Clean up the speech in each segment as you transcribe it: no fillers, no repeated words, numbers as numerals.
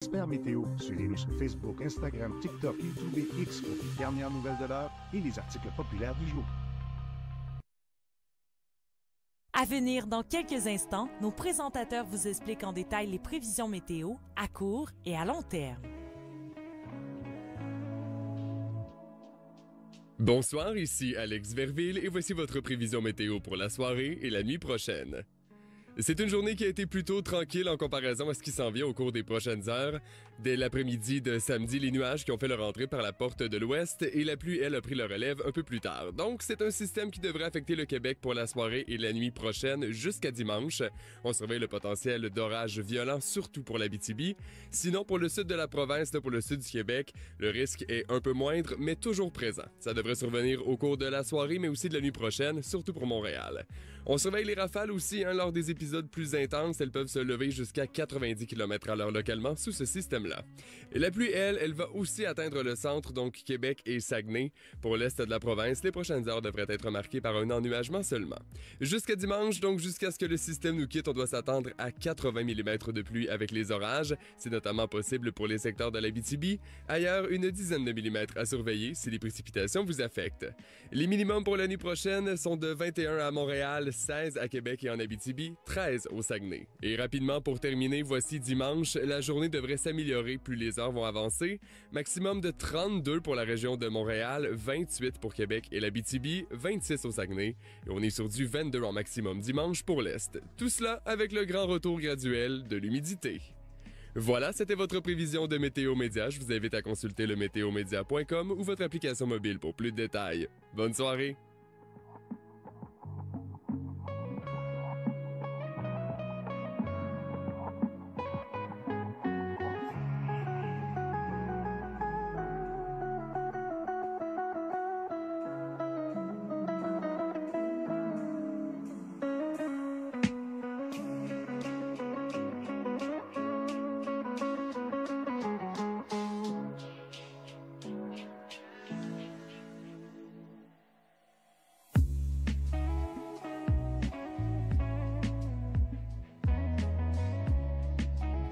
Expert météo, suivez-nous sur Facebook, Instagram, TikTok, YouTube et X pour les dernières nouvelles de l'heure et les articles populaires du jour. À venir dans quelques instants, nos présentateurs vous expliquent en détail les prévisions météo à court et à long terme. Bonsoir, ici Alex Verville et voici votre prévision météo pour la soirée et la nuit prochaine. C'est une journée qui a été plutôt tranquille en comparaison à ce qui s'en vient au cours des prochaines heures. Dès l'après-midi de samedi, les nuages qui ont fait leur entrée par la porte de l'ouest et la pluie, elle, a pris le relève un peu plus tard. Donc, c'est un système qui devrait affecter le Québec pour la soirée et la nuit prochaine jusqu'à dimanche. On surveille le potentiel d'orages violents, surtout pour l'Abitibi. Sinon, pour le sud de la province, pour le sud du Québec, le risque est un peu moindre, mais toujours présent. Ça devrait survenir au cours de la soirée, mais aussi de la nuit prochaine, surtout pour Montréal. On surveille les rafales aussi lors des épisodes plus intenses. Elles peuvent se lever jusqu'à 90 km/h localement sous ce système-là. Et la pluie, elle va aussi atteindre le centre, donc Québec et Saguenay. Pour l'est de la province, les prochaines heures devraient être marquées par un ennuagement seulement. Jusqu'à dimanche, donc jusqu'à ce que le système nous quitte, on doit s'attendre à 80 mm de pluie avec les orages. C'est notamment possible pour les secteurs de l'Abitibi. Ailleurs, une dizaine de millimètres à surveiller si les précipitations vous affectent. Les minimums pour la nuit prochaine sont de 21 à Montréal, 16 à Québec et en Abitibi, 13 au Saguenay. Et rapidement, pour terminer, voici dimanche. La journée devrait s'améliorer plus les heures vont avancer. Maximum de 32 pour la région de Montréal, 28 pour Québec et l'Abitibi, 26 au Saguenay. Et on est sur du 22 en maximum dimanche pour l'Est. Tout cela avec le grand retour graduel de l'humidité. Voilà, c'était votre prévision de Météo Média. Je vous invite à consulter le météomédia.com ou votre application mobile pour plus de détails. Bonne soirée!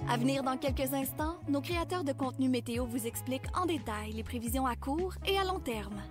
À venir dans quelques instants, nos créateurs de contenu météo vous expliquent en détail les prévisions à court et à long terme.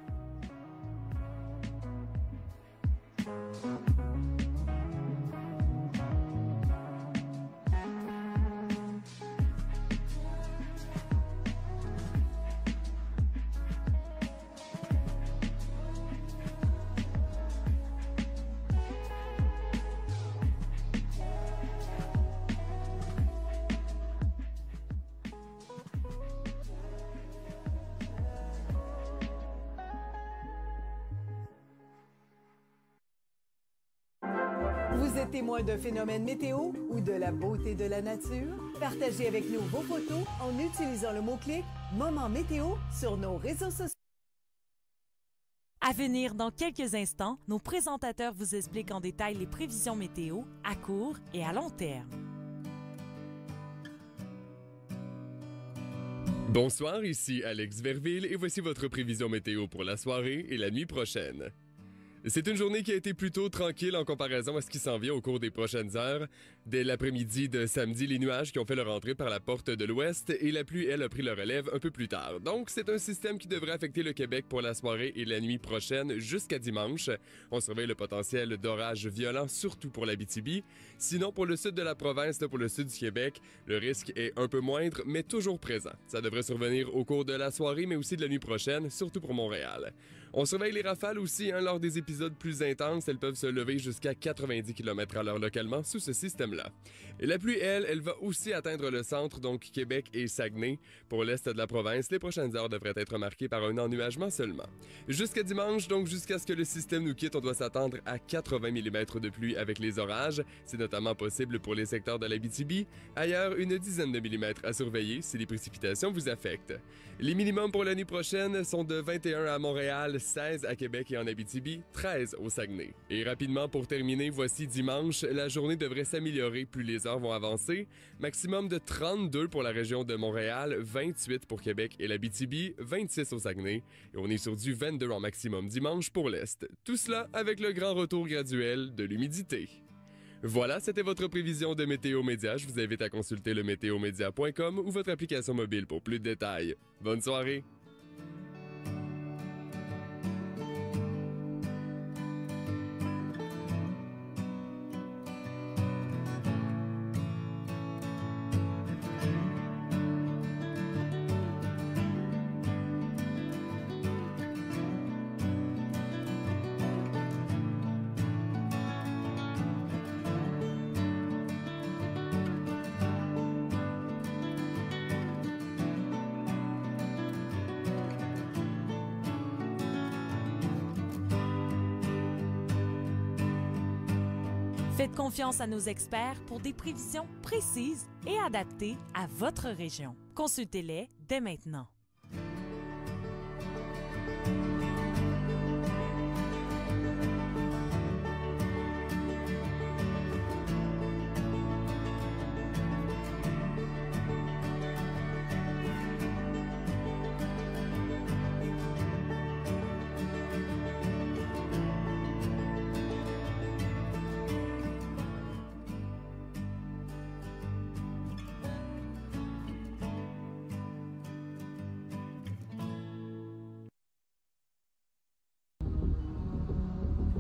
Vous êtes témoin d'un phénomène météo ou de la beauté de la nature? Partagez avec nous vos photos en utilisant le mot-clic « Moment météo » sur nos réseaux sociaux. À venir dans quelques instants, nos présentateurs vous expliquent en détail les prévisions météo à court et à long terme. Bonsoir, ici Alex Verville et voici votre prévision météo pour la soirée et la nuit prochaine. C'est une journée qui a été plutôt tranquille en comparaison à ce qui s'en vient au cours des prochaines heures. Dès l'après-midi de samedi, les nuages qui ont fait leur entrée par la porte de l'ouest et la pluie, elle, a pris le relève un peu plus tard. Donc, c'est un système qui devrait affecter le Québec pour la soirée et la nuit prochaine jusqu'à dimanche. On surveille le potentiel d'orages violents, surtout pour l'Abitibi. Sinon, pour le sud de la province, pour le sud du Québec, le risque est un peu moindre, mais toujours présent. Ça devrait survenir au cours de la soirée, mais aussi de la nuit prochaine, surtout pour Montréal. On surveille les rafales aussi lors des épisodes plus intenses. Elles peuvent se lever jusqu'à 90 km/h localement sous ce système-là. Et la pluie, elle va aussi atteindre le centre, donc Québec et Saguenay. Pour l'est de la province, les prochaines heures devraient être marquées par un ennuagement seulement. Jusqu'à dimanche, donc jusqu'à ce que le système nous quitte, on doit s'attendre à 80 mm de pluie avec les orages. C'est notamment possible pour les secteurs de l'Abitibi. Ailleurs, une dizaine de millimètres à surveiller si les précipitations vous affectent. Les minimums pour la nuit prochaine sont de 21 à Montréal, 16 à Québec et en Abitibi, 13 au Saguenay. Et rapidement, pour terminer, voici dimanche. La journée devrait s'améliorer plus les heures vont avancer. Maximum de 32 pour la région de Montréal, 28 pour Québec et l'Abitibi, 26 au Saguenay. Et on est sur du 22 en maximum dimanche pour l'Est. Tout cela avec le grand retour graduel de l'humidité. Voilà, c'était votre prévision de Météo Média. Je vous invite à consulter le météomédia.com ou votre application mobile pour plus de détails. Bonne soirée! Faites confiance à nos experts pour des prévisions précises et adaptées à votre région. Consultez-les dès maintenant.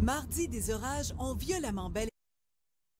Mardi, des orages ont violemment bel